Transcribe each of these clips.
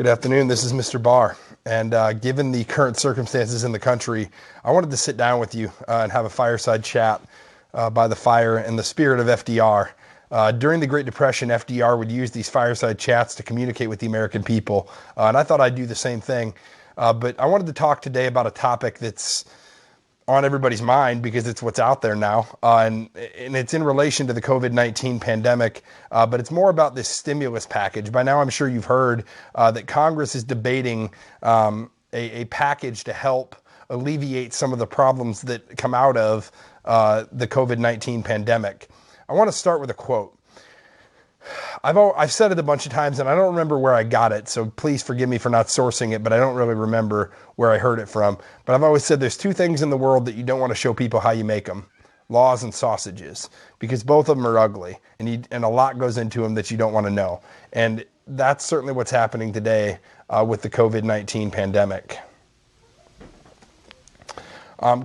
Good afternoon. This is Mr. Barr. And given the current circumstances in the country, I wanted to sit down with you and have a fireside chat by the fire in the spirit of FDR. During the Great Depression, FDR would use these fireside chats to communicate with the American people. And I thought I'd do the same thing. But I wanted to talk today about a topic that's on everybody's mind because it's what's out there now. And it's in relation to the COVID-19 pandemic, but it's more about this stimulus package. By now, I'm sure you've heard that Congress is debating a package to help alleviate some of the problems that come out of the COVID-19 pandemic. I want to start with a quote. I've said it a bunch of times, and I don't remember where I got it, so please forgive me for not sourcing it, but I don't really remember where I heard it from. But I've always said there's two things in the world that you don't want to show people how you make them: laws and sausages, because both of them are ugly, and a lot goes into them that you don't want to know. And that's certainly what's happening today with the COVID-19 pandemic.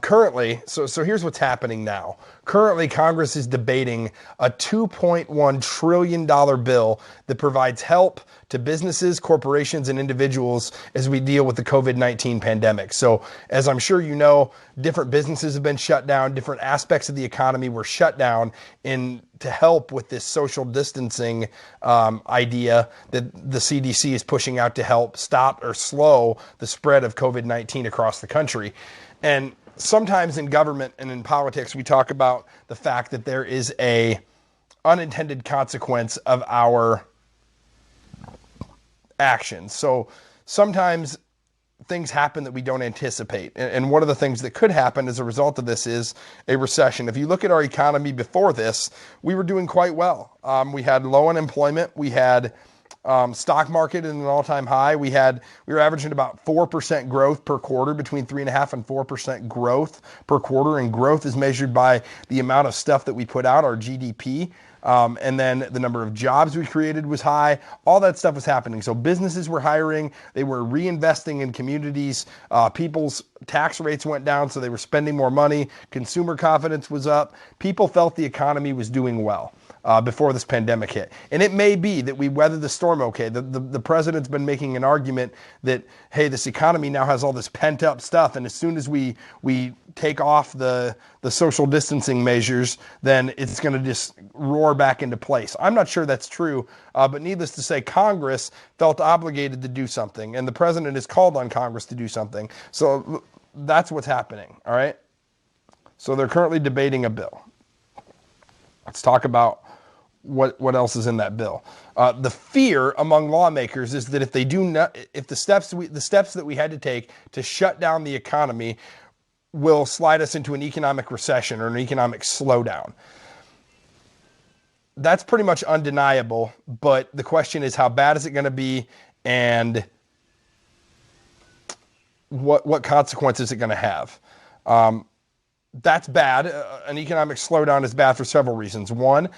Currently, so here's what's happening now. Currently, Congress is debating a $2.1 trillion bill that provides help to businesses, corporations, and individuals as we deal with the COVID-19 pandemic. So as I'm sure you know, different businesses have been shut down, different aspects of the economy were shut down to help with this social distancing idea that the CDC is pushing out to help stop or slow the spread of COVID-19 across the country. And sometimes in government and in politics, we talk about the fact that there is a unintended consequence of our actions. So sometimes things happen that we don't anticipate. And one of the things that could happen as a result of this is a recession. If you look at our economy before this, we were doing quite well. We had low unemployment. We had stock market at an all-time high. We were averaging about 4% growth per quarter, between 3.5% and 4% growth per quarter. And growth is measured by the amount of stuff that we put out, our GDP. And then the number of jobs we created was high. All that stuff was happening. So businesses were hiring. They were reinvesting in communities. People's tax rates went down, so they were spending more money. Consumer confidence was up. People felt the economy was doing well before this pandemic hit. And it may be that we weathered the storm okay. The president's been making an argument that, hey, this economy now has all this pent up stuff, and as soon as we take off the social distancing measures, then it's going to just roar back into place. I'm not sure that's true, but needless to say, Congress felt obligated to do something, and the president has called on Congress to do something. So that's what's happening, all right? So they're currently debating a bill. Let's talk about what else is in that bill. The fear among lawmakers is that if the steps that we had to take to shut down the economy will slide us into an economic recession or an economic slowdown. That's pretty much undeniable, but the question is, how bad is it going to be, and what consequences is it going to have? That's bad. An economic slowdown is bad for several reasons. One,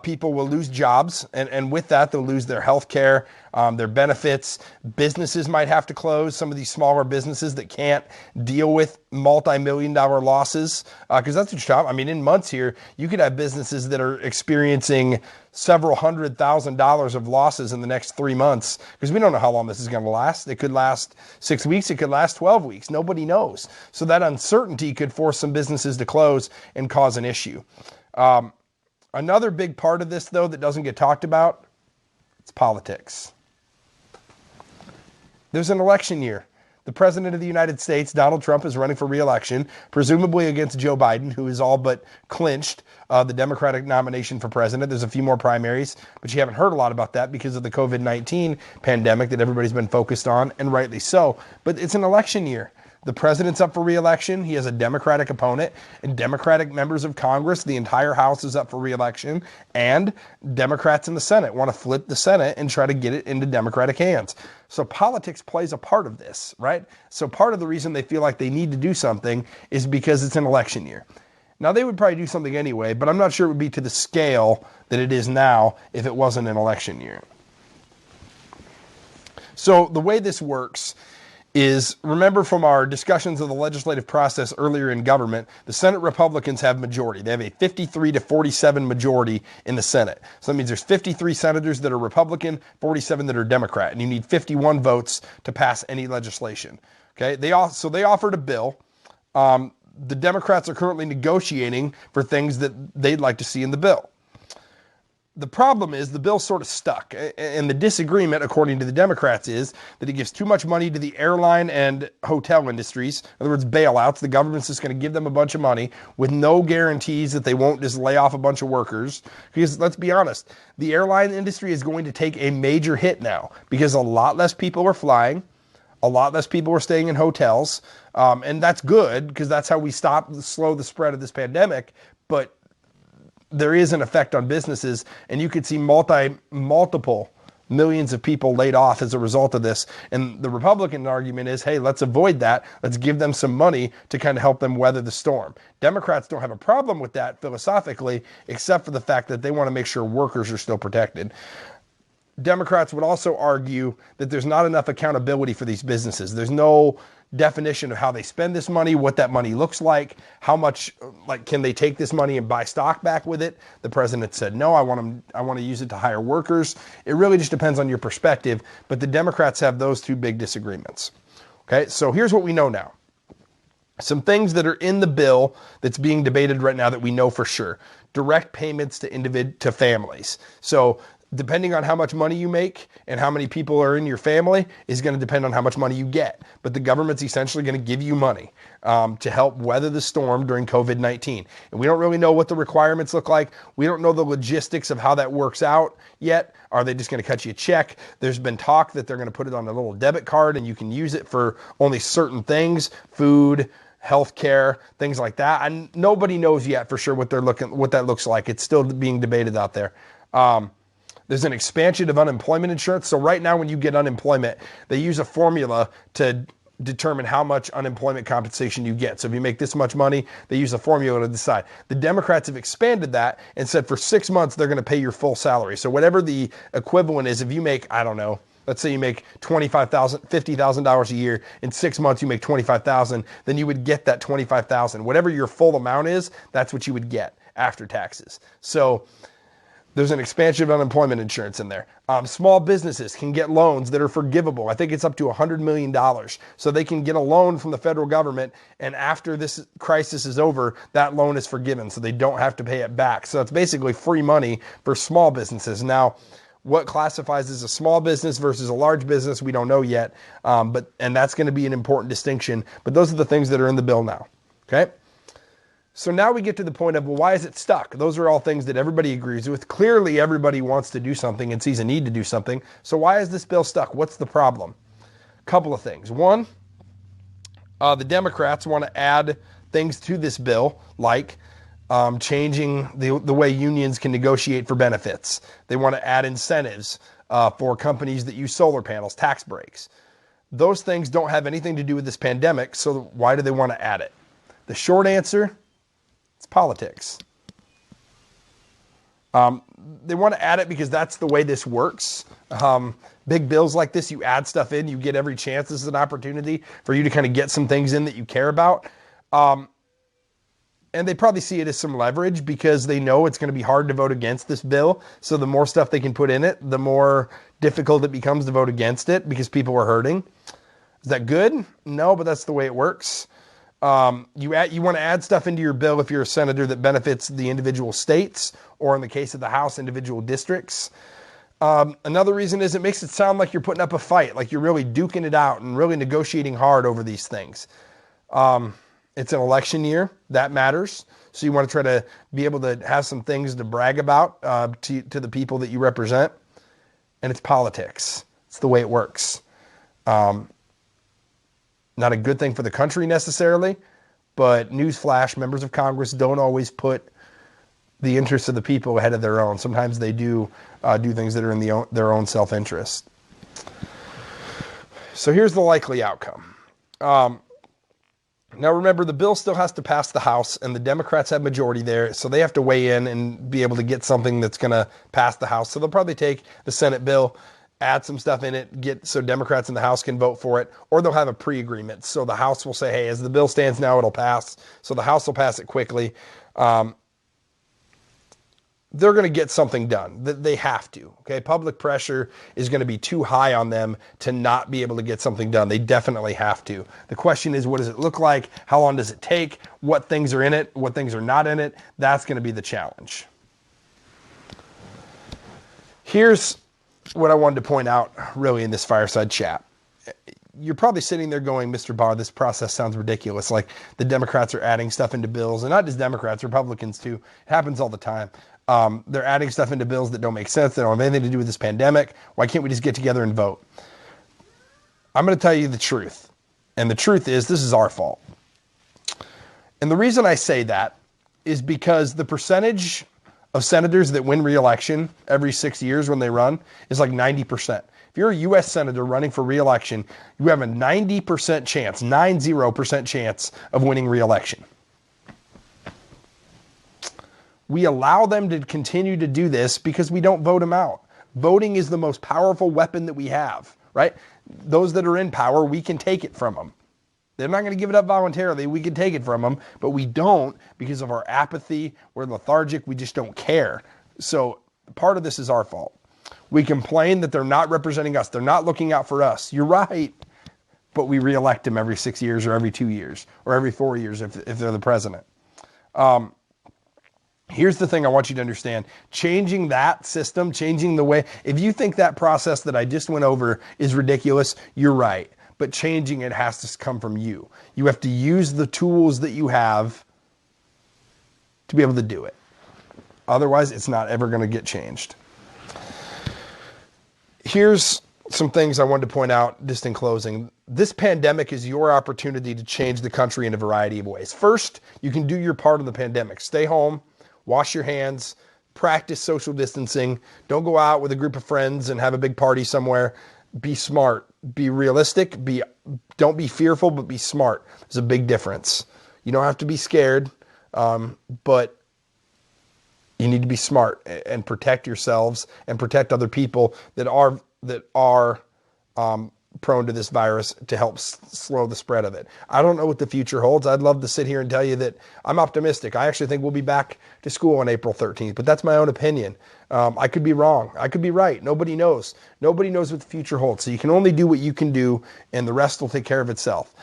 people will lose jobs, and with that, they'll lose their health care, their benefits. Businesses might have to close, some of these smaller businesses that can't deal with multi-million-dollar losses, because that's what you're talking. I mean, in months here, you could have businesses that are experiencing several $100,000 of losses in the next 3 months, because we don't know how long this is going to last. It could last 6 weeks. It could last 12 weeks. Nobody knows. So that uncertainty could force some businesses to close and cause an issue. Another big part of this, though, that doesn't get talked about, it's politics. There's an election year. The president of the United States, Donald Trump, is running for re-election, presumably against Joe Biden, who is all but clinched the Democratic nomination for president. There's a few more primaries, but you haven't heard a lot about that because of the COVID-19 pandemic that everybody's been focused on, and rightly so. But it's an election year. The president's up for re-election. He has a Democratic opponent, and Democratic members of Congress, the entire House is up for re-election, and Democrats in the Senate want to flip the Senate and try to get it into Democratic hands. So politics plays a part of this, right? So part of the reason they feel like they need to do something is because it's an election year. Now, they would probably do something anyway, but I'm not sure it would be to the scale that it is now if it wasn't an election year. So the way this works is, remember from our discussions of the legislative process earlier in government, the Senate Republicans have majority. They have a 53 to 47 majority in the Senate. So that means there's 53 senators that are Republican, 47 that are Democrat, and you need 51 votes to pass any legislation. Okay, they offered a bill. The Democrats are currently negotiating for things that they'd like to see in the bill. The problem is the bill's sort of stuck, and the disagreement, according to the Democrats, is that it gives too much money to the airline and hotel industries. In other words, bailouts. The government's just going to give them a bunch of money with no guarantees that they won't just lay off a bunch of workers. Because let's be honest, the airline industry is going to take a major hit now because a lot less people are flying. A lot less people are staying in hotels, and that's good because that's how we slow the spread of this pandemic. But there is an effect on businesses, and you could see multiple millions of people laid off as a result of this. And the Republican argument is, hey, let's avoid that. Let's give them some money to kind of help them weather the storm. Democrats don't have a problem with that philosophically, except for the fact that they want to make sure workers are still protected. Democrats would also argue that there's not enough accountability for these businesses. There's no definition of how they spend this money, what that money looks like, how much, can they take this money and buy stock back with it? The president said, no, I want to use it to hire workers. It really just depends on your perspective, but the Democrats have those two big disagreements. Okay, so here's what we know now. Some things that are in the bill that's being debated right now that we know for sure. Direct payments to families. So depending on how much money you make and how many people are in your family is going to depend on how much money you get. But the government's essentially going to give you money to help weather the storm during COVID-19. And we don't really know what the requirements look like. We don't know the logistics of how that works out yet. Are they just going to cut you a check? There's been talk that they're going to put it on a little debit card and you can use it for only certain things, food, healthcare, things like that. And nobody knows yet for sure what that looks like. It's still being debated out there. There's an expansion of unemployment insurance. So right now when you get unemployment, they use a formula to determine how much unemployment compensation you get. So if you make this much money, they use a formula to decide. The Democrats have expanded that and said for 6 months, they're going to pay your full salary. So whatever the equivalent is, if you make, I don't know, let's say you make $25,000, $50,000 a year. In 6 months, you make $25,000. Then you would get that $25,000. Whatever your full amount is, that's what you would get after taxes. So there's an expansion of unemployment insurance in there. Small businesses can get loans that are forgivable. I think it's up to $100 million. So they can get a loan from the federal government, and after this crisis is over, that loan is forgiven, so they don't have to pay it back. So it's basically free money for small businesses. Now, what classifies as a small business versus a large business, we don't know yet, and that's going to be an important distinction. But those are the things that are in the bill now, okay? So now we get to the point of, well, why is it stuck? Those are all things that everybody agrees with. Clearly, everybody wants to do something and sees a need to do something. So why is this bill stuck? What's the problem? A couple of things. One, the Democrats want to add things to this bill, like changing the way unions can negotiate for benefits. They want to add incentives for companies that use solar panels, tax breaks. Those things don't have anything to do with this pandemic, so why do they want to add it? The short answer, it's politics. They want to add it because that's the way this works. Big bills like this, you add stuff in, you get every chance. This is an opportunity for you to kind of get some things in that you care about. And they probably see it as some leverage because they know it's going to be hard to vote against this bill. So the more stuff they can put in it, the more difficult it becomes to vote against it because people are hurting. Is that good? No, but that's the way it works. You want to add stuff into your bill if you're a senator that benefits the individual states, or in the case of the House, individual districts. Another reason is it makes it sound like you're putting up a fight, like you're really duking it out and really negotiating hard over these things. It's an election year. That matters. So you want to try to be able to have some things to brag about to the people that you represent. And it's politics. It's the way it works. Not a good thing for the country necessarily, but newsflash, members of Congress don't always put the interests of the people ahead of their own. Sometimes they do things that are in their own self-interest. So here's the likely outcome. Now remember, the bill still has to pass the House, and the Democrats have majority there, so they have to weigh in and be able to get something that's going to pass the House. So they'll probably take the Senate bill, add some stuff in it, get so Democrats in the House can vote for it, or they'll have a pre-agreement. So the House will say, hey, as the bill stands now, it'll pass. So the House will pass it quickly. They're going to get something done. They have to. Okay, public pressure is going to be too high on them to not be able to get something done. They definitely have to. The question is, what does it look like? How long does it take? What things are in it? What things are not in it? That's going to be the challenge. Here's what I wanted to point out really in this fireside chat. You're probably sitting there going, Mr. Barr, this process sounds ridiculous. Like the Democrats are adding stuff into bills, and not just Democrats, Republicans too. It happens all the time. They're adding stuff into bills that don't make sense. They don't have anything to do with this pandemic. Why can't we just get together and vote? I'm going to tell you the truth. And the truth is, this is our fault. And the reason I say that is because the percentage of senators that win re-election every 6 years when they run is like 90%. If you're a U.S. senator running for re-election, you have a 90% chance, 90% chance of winning re-election. We allow them to continue to do this because we don't vote them out. Voting is the most powerful weapon that we have, right? Those that are in power, we can take it from them. They're not going to give it up voluntarily. We can take it from them, but we don't because of our apathy. We're lethargic. We just don't care. So part of this is our fault. We complain that they're not representing us. They're not looking out for us. You're right. But we reelect them every 6 years or every 2 years or every 4 years if they're the president. Here's the thing I want you to understand. Changing that system, changing the way, if you think that process that I just went over is ridiculous, you're right. But changing it has to come from you. You have to use the tools that you have to be able to do it. Otherwise, it's not ever going to get changed. Here's some things I wanted to point out just in closing. This pandemic is your opportunity to change the country in a variety of ways. First, you can do your part in the pandemic. Stay home, wash your hands, practice social distancing. Don't go out with a group of friends and have a big party somewhere. Be smart, be realistic, don't be fearful, but be smart. There's a big difference. You don't have to be scared, but you need to be smart and protect yourselves and protect other people that are prone to this virus to help slow the spread of it. I don't know what the future holds. I'd love to sit here and tell you that I'm optimistic. I actually think we'll be back to school on April 13th, but that's my own opinion. I could be wrong. I could be right. Nobody knows. Nobody knows what the future holds. So you can only do what you can do, and the rest will take care of itself.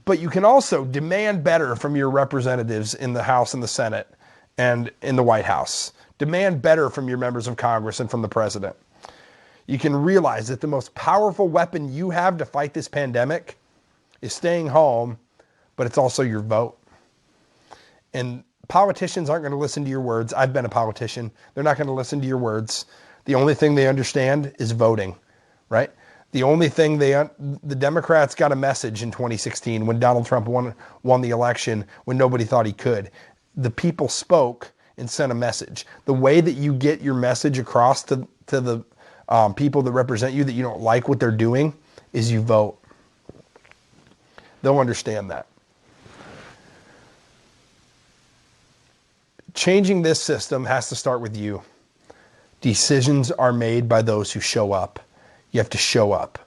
But you can also demand better from your representatives in the House and the Senate and in the White House. Demand better from your members of Congress and from the president. You can realize that the most powerful weapon you have to fight this pandemic is staying home, but it's also your vote. And politicians aren't going to listen to your words. I've been a politician. They're not going to listen to your words. The only thing they understand is voting, right? The only thing the Democrats got a message in 2016 when Donald Trump won the election when nobody thought he could. The people spoke and sent a message. The way that you get your message across to the people that represent you that you don't like what they're doing is you vote. They'll understand that. Changing this system has to start with you. Decisions are made by those who show up. You have to show up.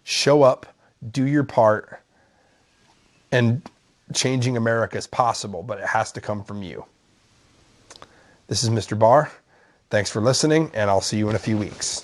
Show up, do your part, and changing America is possible, but it has to come from you. This is Mr. Barr. Thanks for listening, and I'll see you in a few weeks.